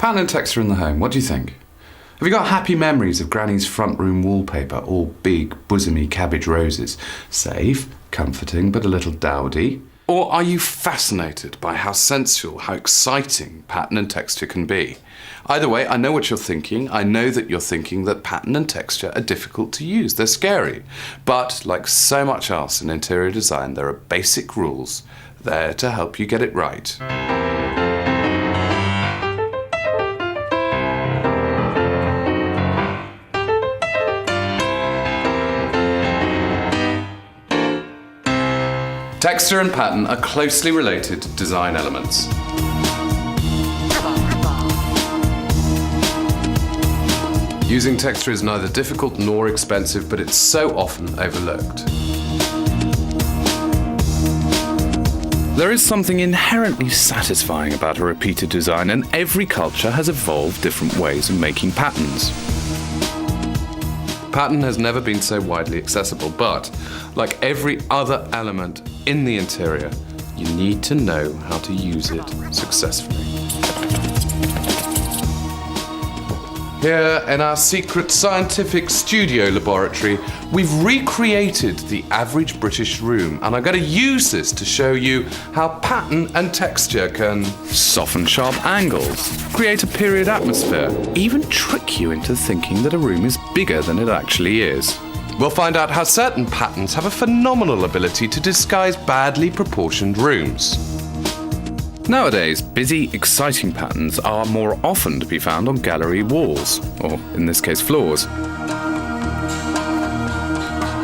Pattern and texture in the home, what do you think? Have you got happy memories of Granny's front room wallpaper, all big, bosomy cabbage roses? Safe, comforting, but a little dowdy? Or are you fascinated by how sensual, how exciting pattern and texture can be? Either way, I know what you're thinking. I know that you're thinking that pattern and texture are difficult to use. They're scary. But like so much else in interior design, there are basic rules there to help you get it right. Texture and pattern are closely related design elements. Using texture is neither difficult nor expensive, but it's so often overlooked. There is something inherently satisfying about a repeated design, and every culture has evolved different ways of making patterns. Pattern has never been so widely accessible, but like every other element in the interior, you need to know how to use it successfully. Here in our secret scientific studio laboratory, we've recreated the average British room, and I'm going to use this to show you how pattern and texture can soften sharp angles, create a period atmosphere, even trick you into thinking that a room is bigger than it actually is. We'll find out how certain patterns have a phenomenal ability to disguise badly proportioned rooms. Nowadays, busy, exciting patterns are more often to be found on gallery walls, or in this case, floors. Now,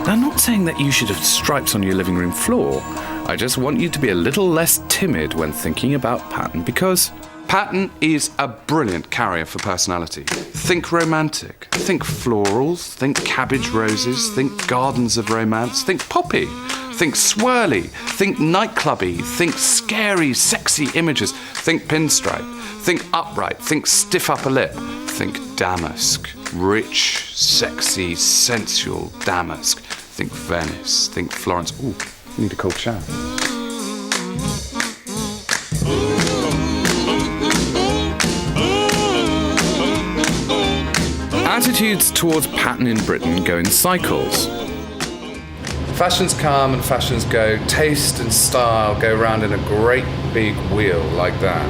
I'm not saying that you should have stripes on your living room floor. I just want you to be a little less timid when thinking about pattern, because pattern is a brilliant carrier for personality. Think romantic, think florals, think cabbage roses, think gardens of romance, think poppy. Think swirly, think nightclubby, think scary, sexy images, think pinstripe, think upright, think stiff upper lip, think damask, rich, sexy, sensual damask, think Venice, think Florence. Ooh, I need a cold shower. Attitudes towards pattern in Britain go in cycles. Fashions come and fashions go. Taste and style go round in a great big wheel like that.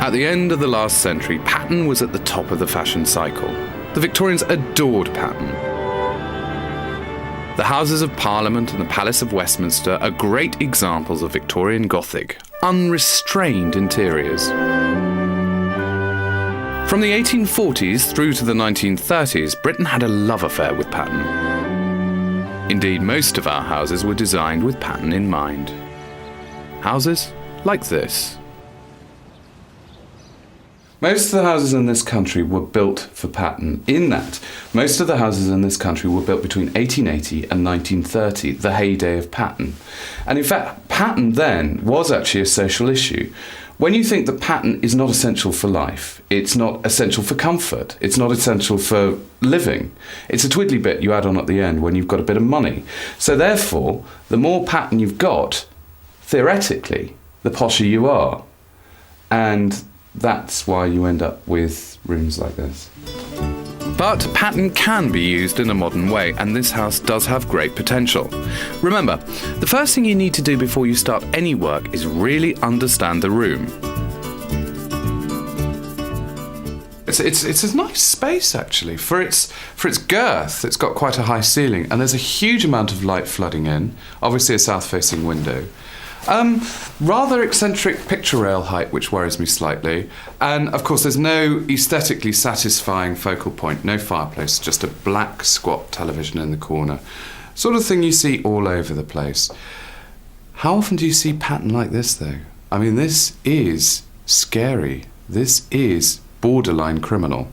At the end of the last century, pattern was at the top of the fashion cycle. The Victorians adored pattern. The Houses of Parliament and the Palace of Westminster are great examples of Victorian Gothic, unrestrained interiors. From the 1840s through to the 1930s, Britain had a love affair with pattern. Indeed, most of our houses were designed with pattern in mind. Houses like this. Most of the houses in this country were built for pattern. In that, most of the houses in this country were built between 1880 and 1930, the heyday of pattern. And in fact, pattern then was actually a social issue. When you think that pattern is not essential for life, it's not essential for comfort, it's not essential for living, it's a twiddly bit you add on at the end when you've got a bit of money. So therefore, the more pattern you've got, theoretically, the posher you are. And that's why you end up with rooms like this. But pattern can be used in a modern way, and this house does have great potential. Remember, the first thing you need to do before you start any work is really understand the room. It's a nice space, actually. For its girth, it's got quite a high ceiling, and there's a huge amount of light flooding in, obviously a south-facing window. Rather eccentric picture rail height, which worries me slightly. And of course, there's no aesthetically satisfying focal point, no fireplace, just a black squat television in the corner. Sort of thing you see all over the place. How often do you see pattern like this, though? I mean, this is scary. This is borderline criminal.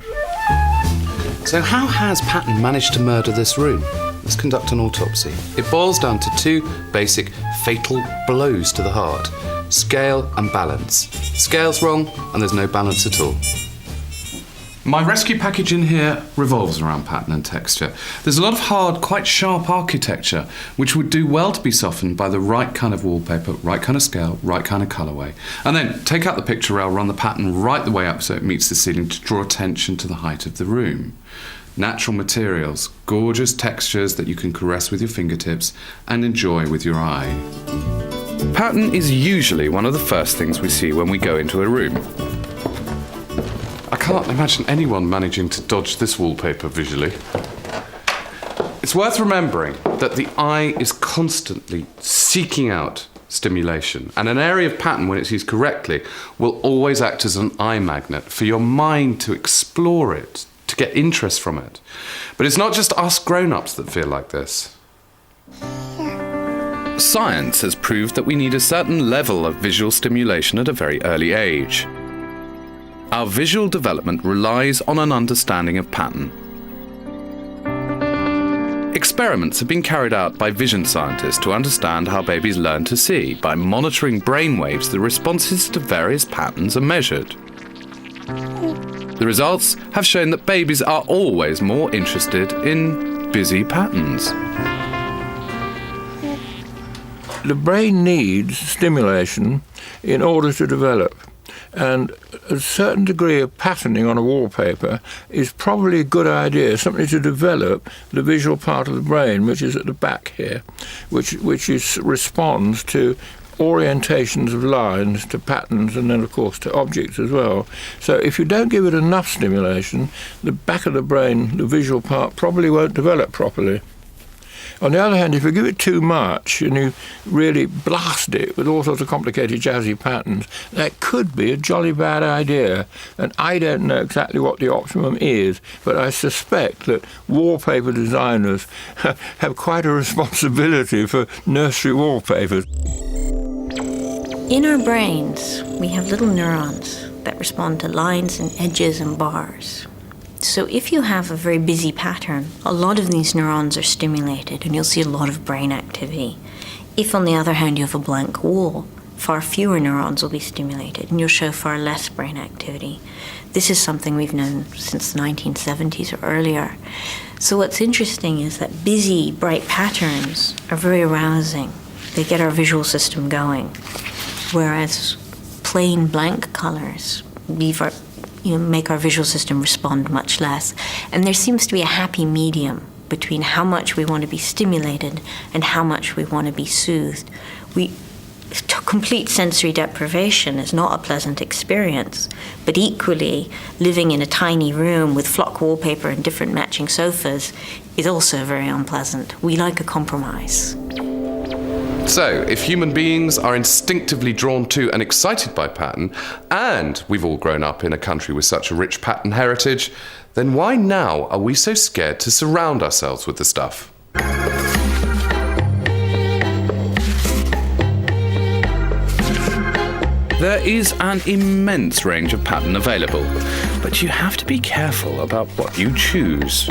So how has pattern managed to murder this room? Let's conduct an autopsy. It boils down to two basic fatal blows to the heart: scale and balance. Scale's wrong, and there's no balance at all. My rescue package in here revolves around pattern and texture. There's a lot of hard, quite sharp architecture, which would do well to be softened by the right kind of wallpaper, right kind of scale, right kind of colourway. And then take out the picture rail, run the pattern right the way up so it meets the ceiling to draw attention to the height of the room. Natural materials, gorgeous textures that you can caress with your fingertips and enjoy with your eye. Pattern is usually one of the first things we see when we go into a room. I can't imagine anyone managing to dodge this wallpaper visually. It's worth remembering that the eye is constantly seeking out stimulation, and an area of pattern, when it's used correctly, will always act as an eye magnet for your mind to explore it, to get interest from it. But it's not just us grown-ups that feel like this. Science has proved that we need a certain level of visual stimulation at a very early age. Our visual development relies on an understanding of pattern. Experiments have been carried out by vision scientists to understand how babies learn to see. By monitoring brain waves, the responses to various patterns are measured. The results have shown that babies are always more interested in busy patterns. The brain needs stimulation in order to develop. And a certain degree of patterning on a wallpaper is probably a good idea, something to develop the visual part of the brain, which is at the back here, which responds to orientations of lines, to patterns, and then, of course, to objects as well. So if you don't give it enough stimulation, the back of the brain, the visual part, probably won't develop properly. On the other hand, if you give it too much and you really blast it with all sorts of complicated jazzy patterns, that could be a jolly bad idea. And I don't know exactly what the optimum is, but I suspect that wallpaper designers have quite a responsibility for nursery wallpapers. In our brains, we have little neurons that respond to lines and edges and bars. So if you have a very busy pattern, a lot of these neurons are stimulated and you'll see a lot of brain activity. If, on the other hand, you have a blank wall, far fewer neurons will be stimulated and you'll show far less brain activity. This is something we've known since the 1970s or earlier. So what's interesting is that busy, bright patterns are very arousing. They get our visual system going, whereas plain blank colors make our visual system respond much less. And there seems to be a happy medium between how much we want to be stimulated and how much we want to be soothed. Complete sensory deprivation is not a pleasant experience, but equally, living in a tiny room with flock wallpaper and different matching sofas is also very unpleasant. We like a compromise. So, if human beings are instinctively drawn to and excited by pattern, and we've all grown up in a country with such a rich pattern heritage, then why now are we so scared to surround ourselves with the stuff? There is an immense range of pattern available, but you have to be careful about what you choose.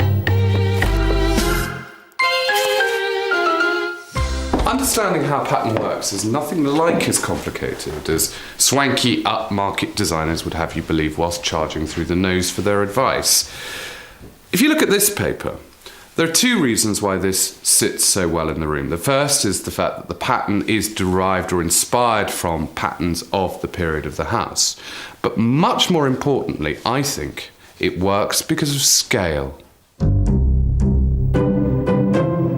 Understanding how pattern works is nothing like as complicated as swanky upmarket designers would have you believe whilst charging through the nose for their advice. If you look at this paper, there are two reasons why this sits so well in the room. The first is the fact that the pattern is derived or inspired from patterns of the period of the house. But much more importantly, I think, it works because of scale.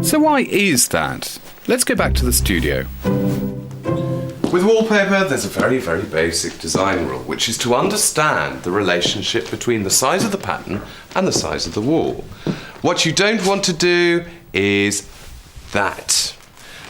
So why is that? Let's go back to the studio. With wallpaper, there's a very, very basic design rule, which is to understand the relationship between the size of the pattern and the size of the wall. What you don't want to do is that.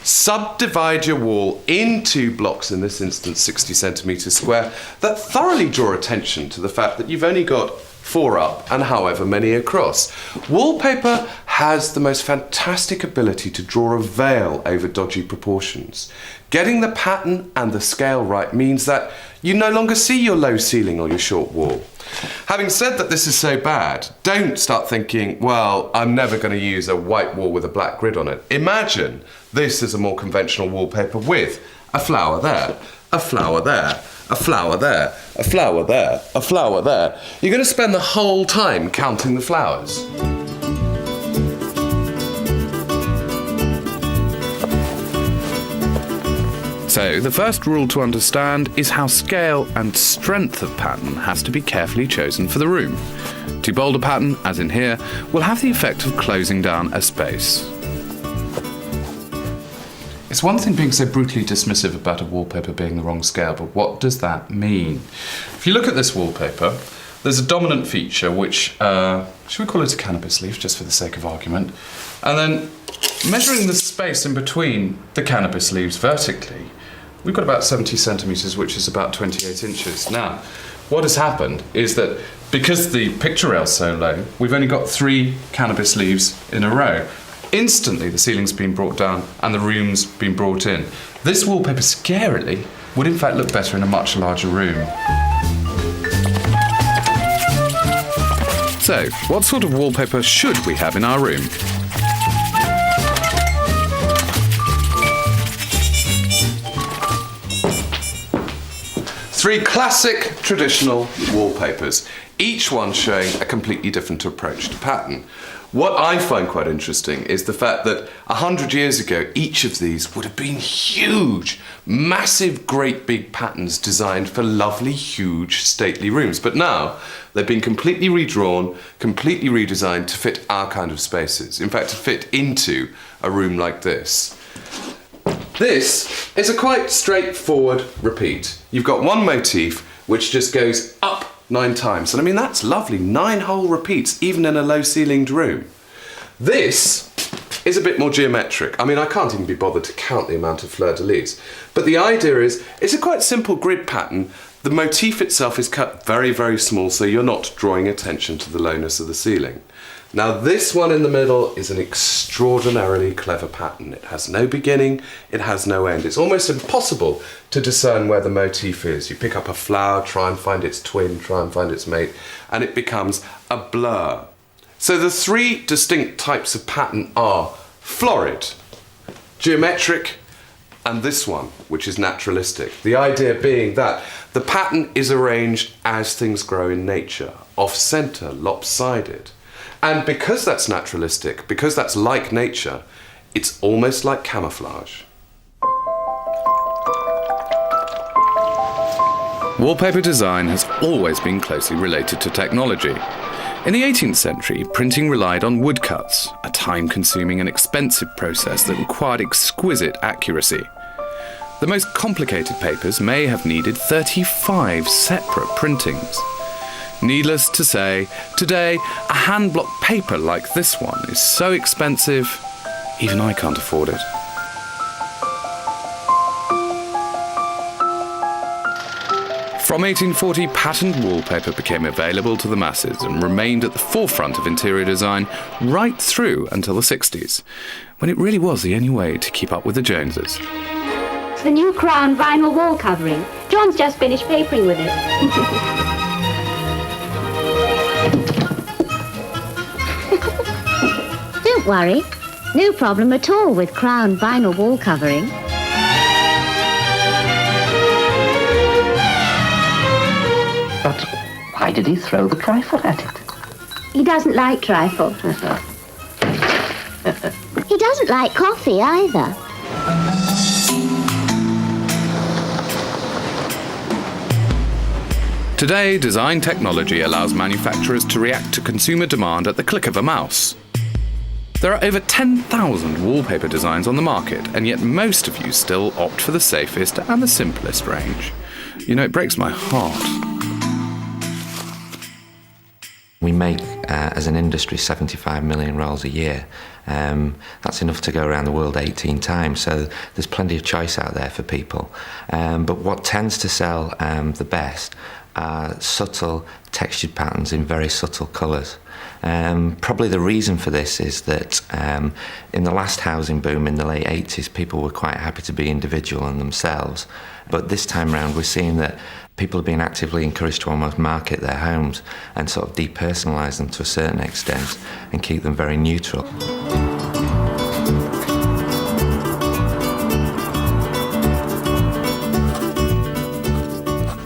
Subdivide your wall into blocks, in this instance 60 centimetres square, that thoroughly draw attention to the fact that you've only got 4 up and however many across. Wallpaper has the most fantastic ability to draw a veil over dodgy proportions. Getting the pattern and the scale right means that you no longer see your low ceiling or your short wall. Having said that this is so bad, don't start thinking, well, I'm never going to use a white wall with a black grid on it. Imagine this is a more conventional wallpaper with a flower there, a flower there, a flower there, a flower there, a flower there. You're going to spend the whole time counting the flowers. So, the first rule to understand is how scale and strength of pattern has to be carefully chosen for the room. Too bold a pattern, as in here, will have the effect of closing down a space. It's one thing being so brutally dismissive about a wallpaper being the wrong scale, but what does that mean? If you look at this wallpaper, there's a dominant feature which, should we call it a cannabis leaf, just for the sake of argument? And then, measuring the space in between the cannabis leaves vertically, we've got about 70 centimetres, which is about 28 inches. Now, what has happened is that because the picture rail's so low, we've only got 3 cannabis leaves in a row. Instantly, the ceiling's been brought down and the room's been brought in. This wallpaper, scarily, would in fact look better in a much larger room. So, what sort of wallpaper should we have in our room? Three classic traditional wallpapers, each one showing a completely different approach to pattern. What I find quite interesting is the fact that 100 years ago, each of these would have been huge, massive, great big patterns designed for lovely, huge, stately rooms. But now, they've been completely redrawn, completely redesigned to fit our kind of spaces. In fact, to fit into a room like this. This is a quite straightforward repeat. You've got one motif which just goes up 9 times. And I mean, that's lovely, 9 whole repeats, even in a low-ceilinged room. This is a bit more geometric. I mean, I can't even be bothered to count the amount of fleur-de-lis. But the idea is, it's a quite simple grid pattern. The motif itself is cut very, very small, so you're not drawing attention to the lowness of the ceiling. Now, this one in the middle is an extraordinarily clever pattern. It has no beginning, it has no end. It's almost impossible to discern where the motif is. You pick up a flower, try and find its twin, try and find its mate, and it becomes a blur. So the 3 distinct types of pattern are florid, geometric, and this one, which is naturalistic. The idea being that the pattern is arranged as things grow in nature, off-centre, lopsided. And because that's naturalistic, because that's like nature, it's almost like camouflage. Wallpaper design has always been closely related to technology. In the 18th century, printing relied on woodcuts, a time-consuming and expensive process that required exquisite accuracy. The most complicated papers may have needed 35 separate printings. Needless to say, today, a hand-blocked paper like this one is so expensive, even I can't afford it. From 1840, patterned wallpaper became available to the masses and remained at the forefront of interior design right through until the 60s, when it really was the only way to keep up with the Joneses. It's the new Crown vinyl wall covering. John's just finished papering with it. Don't worry, no problem at all with Crown vinyl wall covering. But why did he throw the trifle at it? He doesn't like trifle. He doesn't like coffee either. Today, design technology allows manufacturers to react to consumer demand at the click of a mouse. There are over 10,000 wallpaper designs on the market, and yet most of you still opt for the safest and the simplest range. You know, it breaks my heart. We make, as an industry, 75 million rolls a year. That's enough to go around the world 18 times, so there's plenty of choice out there for people. But what tends to sell the best are subtle textured patterns in very subtle colours. Probably the reason for this is that in the last housing boom in the late 80s, people were quite happy to be individual and themselves. But this time round, we're seeing that people are being actively encouraged to almost market their homes and sort of depersonalise them to a certain extent and keep them very neutral.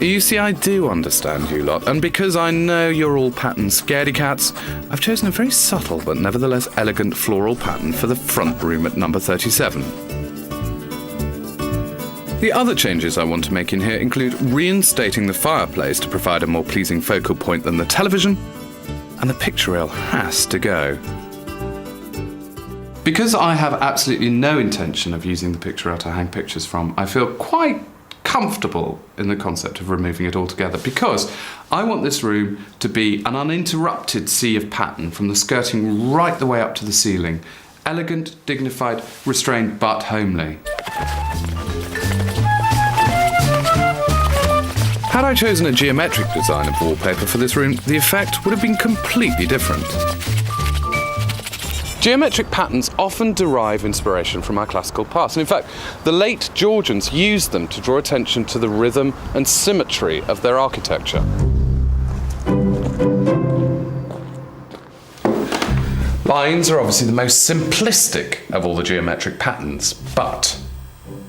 You see, I do understand you lot, and because I know you're all pattern scaredy cats, I've chosen a very subtle but nevertheless elegant floral pattern for the front room at number 37. The other changes I want to make in here include reinstating the fireplace to provide a more pleasing focal point than the television, and the picture rail has to go. Because I have absolutely no intention of using the picture rail to hang pictures from, I feel quite comfortable in the concept of removing it altogether, because I want this room to be an uninterrupted sea of pattern from the skirting right the way up to the ceiling. Elegant, dignified, restrained, but homely. Had I chosen a geometric design of wallpaper for this room, the effect would have been completely different. Geometric patterns often derive inspiration from our classical past, and in fact, the late Georgians used them to draw attention to the rhythm and symmetry of their architecture. Lines are obviously the most simplistic of all the geometric patterns, but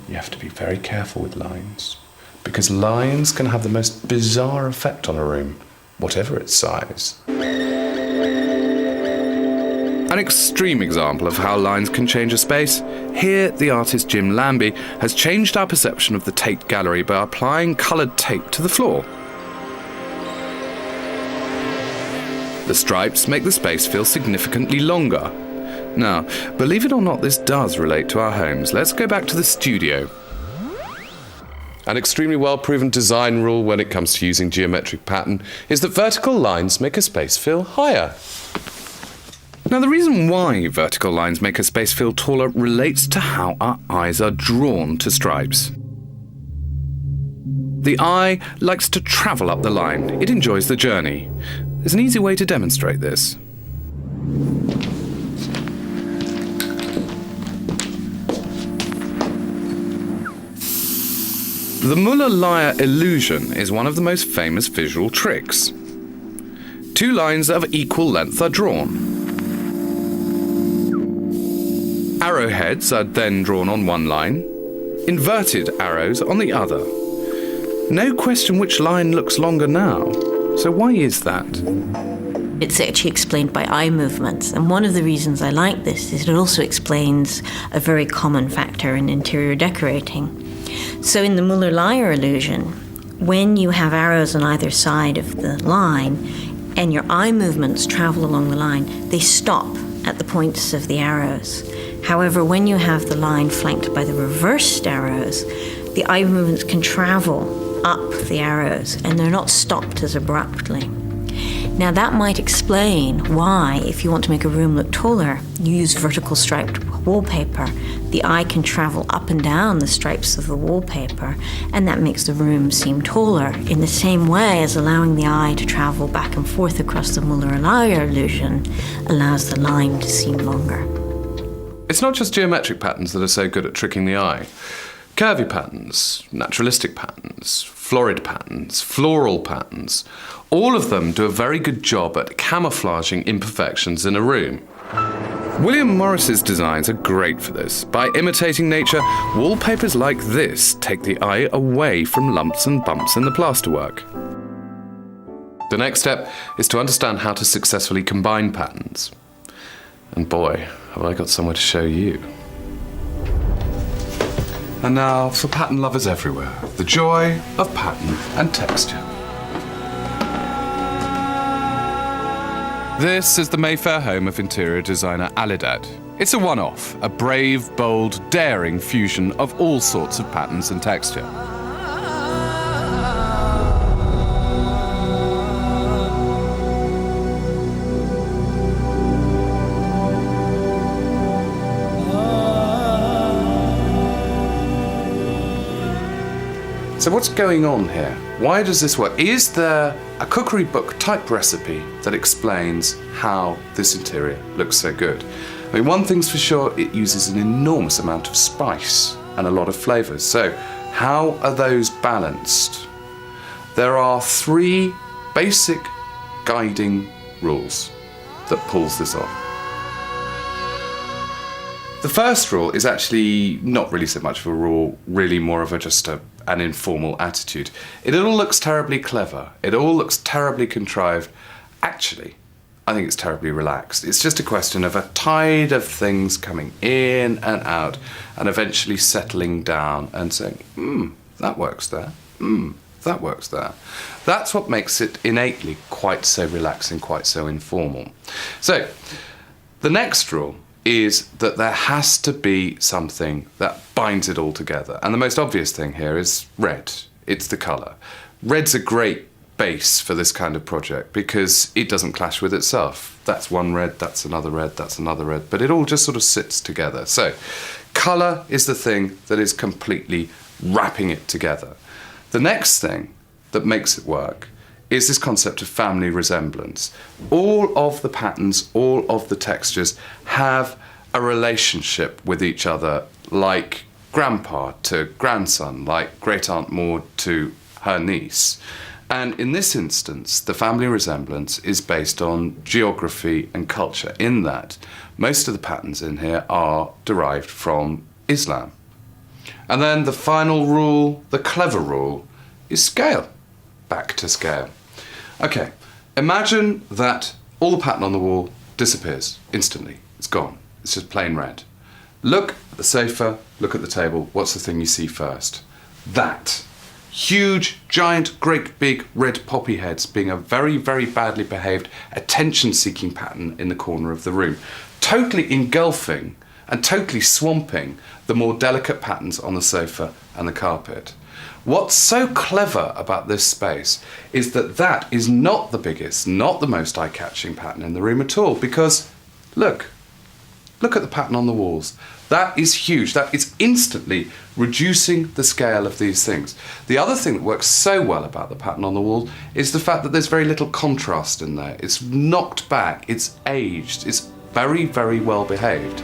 you have to be very careful with lines, because lines can have the most bizarre effect on a room, whatever its size. An extreme example of how lines can change a space. Here, the artist Jim Lambie has changed our perception of the Tate Gallery by applying coloured tape to the floor. The stripes make the space feel significantly longer. Now, believe it or not, this does relate to our homes. Let's go back to the studio. An extremely well-proven design rule when it comes to using geometric pattern is that vertical lines make a space feel higher. Now, the reason why vertical lines make a space feel taller relates to how our eyes are drawn to stripes. The eye likes to travel up the line. It enjoys the journey. There's an easy way to demonstrate this. The Muller-Lyer illusion is one of the most famous visual tricks. Two lines of equal length are drawn. Arrowheads are then drawn on one line, inverted arrows on the other. No question which line looks longer now. So why is that? It's actually explained by eye movements, and one of the reasons I like this is it also explains a very common factor in interior decorating. So in the Muller-Lyer illusion, when you have arrows on either side of the line and your eye movements travel along the line, they stop at the points of the arrows. However, when you have the line flanked by the reversed arrows, the eye movements can travel up the arrows and they're not stopped as abruptly. Now that might explain why, if you want to make a room look taller, you use vertical striped wallpaper. The eye can travel up and down the stripes of the wallpaper, and that makes the room seem taller, in the same way as allowing the eye to travel back and forth across the Muller-Lyer illusion allows the line to seem longer. It's not just geometric patterns that are so good at tricking the eye. Curvy patterns, naturalistic patterns, florid patterns, floral patterns, all of them do a very good job at camouflaging imperfections in a room. William Morris's designs are great for this. By imitating nature, wallpapers like this take the eye away from lumps and bumps in the plasterwork. The next step is to understand how to successfully combine patterns. And boy, have I got somewhere to show you. And now for pattern lovers everywhere, the joy of pattern and texture. This is the Mayfair home of interior designer Alidad. It's a one-off, a brave, bold, daring fusion of all sorts of patterns and texture. So what's going on here? Why does this work? Is there a cookery book type recipe that explains how this interior looks so good? I mean, one thing's for sure, it uses an enormous amount of spice and a lot of flavours. So how are those balanced? There are three basic guiding rules that pulls this off. The first rule is actually not really so much of a rule, really more of just a and informal attitude. It all looks terribly clever. It all looks terribly contrived. Actually, I think it's terribly relaxed. It's just a question of a tide of things coming in and out and eventually settling down and saying, that works there. That works there. That's what makes it innately quite so relaxing, quite so informal. So, the next rule is that there has to be something that binds it all together. And the most obvious thing here is red. It's the colour. Red's a great base for this kind of project because it doesn't clash with itself. That's one red, that's another red, that's another red, but it all just sort of sits together. So, colour is the thing that is completely wrapping it together. The next thing that makes it work is this concept of family resemblance. All of the patterns, all of the textures have a relationship with each other, like grandpa to grandson, like great-aunt Maud to her niece. And in this instance, the family resemblance is based on geography and culture, in that most of the patterns in here are derived from Islam. And then the final rule, the clever rule, is scale. Back to scale. Okay, imagine that all the pattern on the wall disappears instantly. It's gone. It's just plain red. Look at the sofa, look at the table. What's the thing you see first? That huge, giant, great big red poppy heads being a very, very badly behaved, attention-seeking pattern in the corner of the room. Totally engulfing and totally swamping the more delicate patterns on the sofa and the carpet. What's so clever about this space is that that is not the biggest, not the most eye-catching pattern in the room at all, because look at the pattern on the walls. That is huge. That is instantly reducing the scale of these things. The other thing that works so well about the pattern on the wall is the fact that there's very little contrast in there. It's knocked back, it's aged, it's very, very well behaved.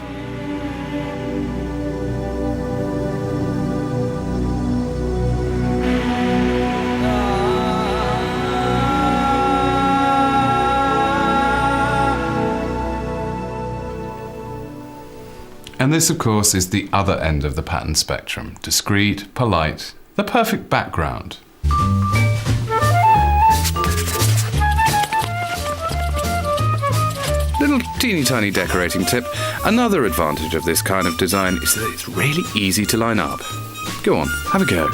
And this, of course, is the other end of the pattern spectrum. Discreet, polite, the perfect background. Little teeny tiny decorating tip. Another advantage of this kind of design is that it's really easy to line up. Go on, have a go.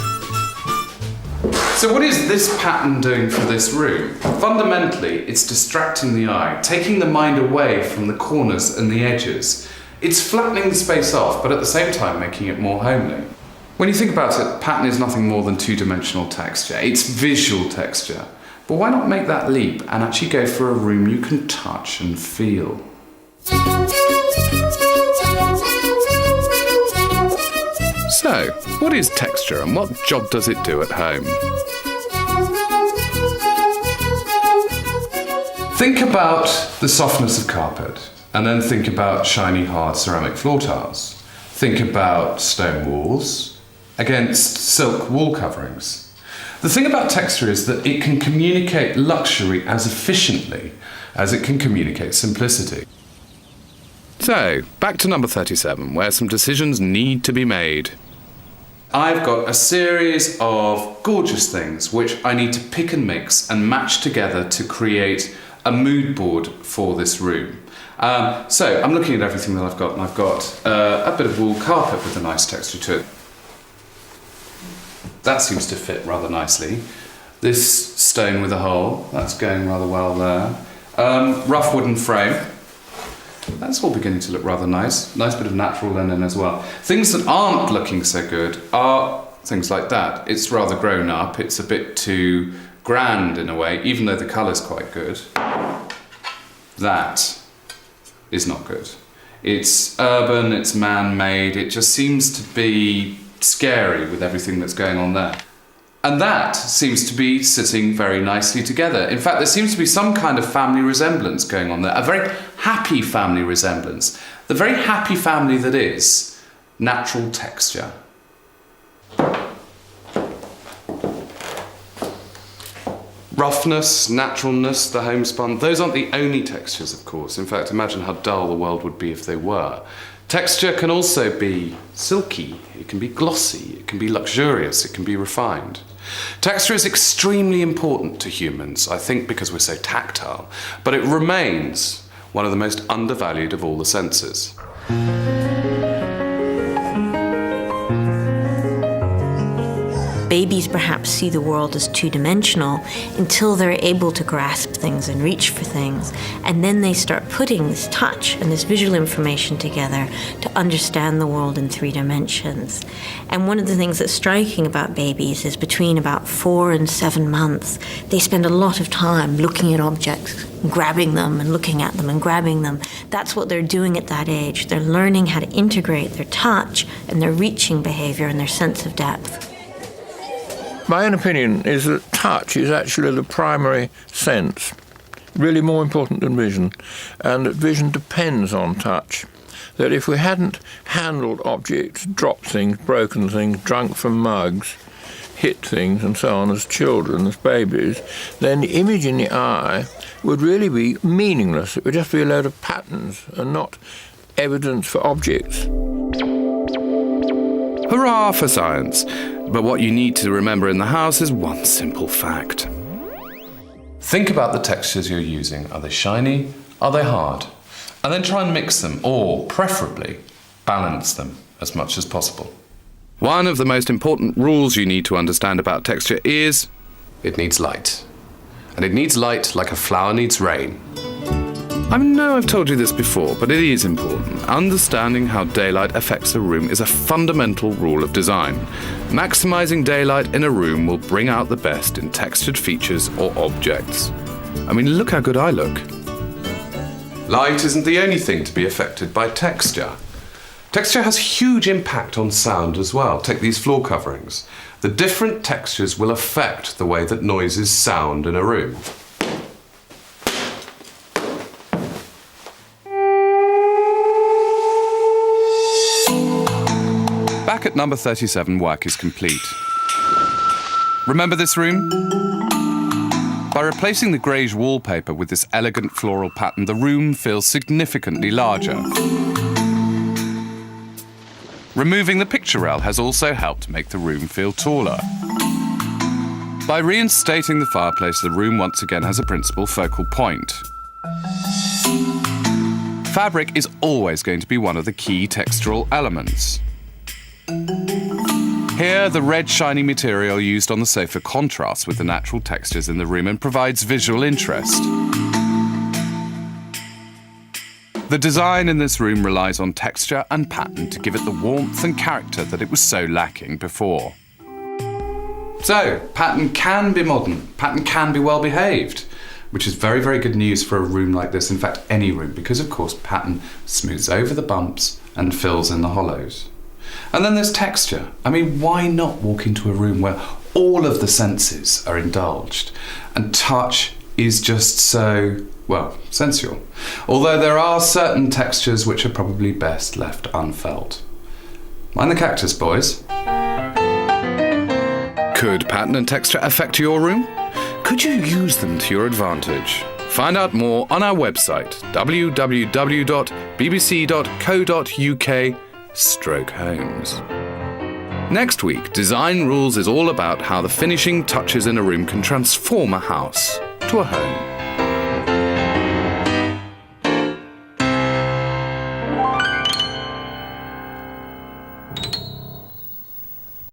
So what is this pattern doing for this room? Fundamentally, it's distracting the eye, taking the mind away from the corners and the edges. It's flattening the space off, but at the same time making it more homely. When you think about it, pattern is nothing more than two-dimensional texture. It's visual texture. But why not make that leap and actually go for a room you can touch and feel? So, what is texture and what job does it do at home? Think about the softness of carpet. And then think about shiny, hard ceramic floor tiles. Think about stone walls against silk wall coverings. The thing about texture is that it can communicate luxury as efficiently as it can communicate simplicity. So, back to number 37, where some decisions need to be made. I've got a series of gorgeous things which I need to pick and mix and match together to create a mood board for this room. So I'm looking at everything that I've got, and I've got a bit of wool carpet with a nice texture to it. That seems to fit rather nicely. This stone with a hole, that's going rather well there. Rough wooden frame. That's all beginning to look rather nice. Nice bit of natural linen as well. Things that aren't looking so good are things like that. It's rather grown up, it's a bit too grand in a way, even though the colour's quite good. That is not good. It's urban, it's man-made, it just seems to be scary with everything that's going on there. And that seems to be sitting very nicely together. In fact, there seems to be some kind of family resemblance going on there, a very happy family resemblance. The very happy family that is natural texture. Roughness, naturalness, the homespun, those aren't the only textures, of course. In fact, imagine how dull the world would be if they were. Texture can also be silky, it can be glossy, it can be luxurious, it can be refined. Texture is extremely important to humans, I think because we're so tactile, but it remains one of the most undervalued of all the senses. Babies perhaps see the world as two-dimensional until they're able to grasp things and reach for things, and then they start putting this touch and this visual information together to understand the world in 3 dimensions. And one of the things that's striking about babies is between about 4 and 7 months, they spend a lot of time looking at objects, grabbing them and looking at them and grabbing them. That's what they're doing at that age. They're learning how to integrate their touch and their reaching behavior and their sense of depth. My own opinion is that touch is actually the primary sense, really more important than vision, and that vision depends on touch. That if we hadn't handled objects, dropped things, broken things, drunk from mugs, hit things and so on as children, as babies, then the image in the eye would really be meaningless. It would just be a load of patterns and not evidence for objects. Hurrah for science! But what you need to remember in the house is one simple fact. Think about the textures you're using. Are they shiny? Are they hard? And then try and mix them, or preferably balance them as much as possible. One of the most important rules you need to understand about texture is it needs light. And it needs light like a flower needs rain. I know I've told you this before, but it is important. Understanding how daylight affects a room is a fundamental rule of design. Maximizing daylight in a room will bring out the best in textured features or objects. I mean, look how good I look. Light isn't the only thing to be affected by texture. Texture has huge impact on sound as well. Take these floor coverings. The different textures will affect the way that noises sound in a room. Back at number 37, work is complete. Remember this room? By replacing the greige wallpaper with this elegant floral pattern, the room feels significantly larger. Removing the picture rail has also helped make the room feel taller. By reinstating the fireplace, the room once again has a principal focal point. Fabric is always going to be one of the key textural elements. Here, the red shiny material used on the sofa contrasts with the natural textures in the room and provides visual interest. The design in this room relies on texture and pattern to give it the warmth and character that it was so lacking before. So, pattern can be modern, pattern can be well behaved, which is very, very good news for a room like this, in fact any room, because of course pattern smooths over the bumps and fills in the hollows. And then there's texture. I mean, why not walk into a room where all of the senses are indulged and touch is just so, well, sensual. Although there are certain textures which are probably best left unfelt. Mind the cactus, boys. Could pattern and texture affect your room? Could you use them to your advantage? Find out more on our website, www.bbc.co.uk/homes. Next week, Design Rules is all about how the finishing touches in a room can transform a house to a home.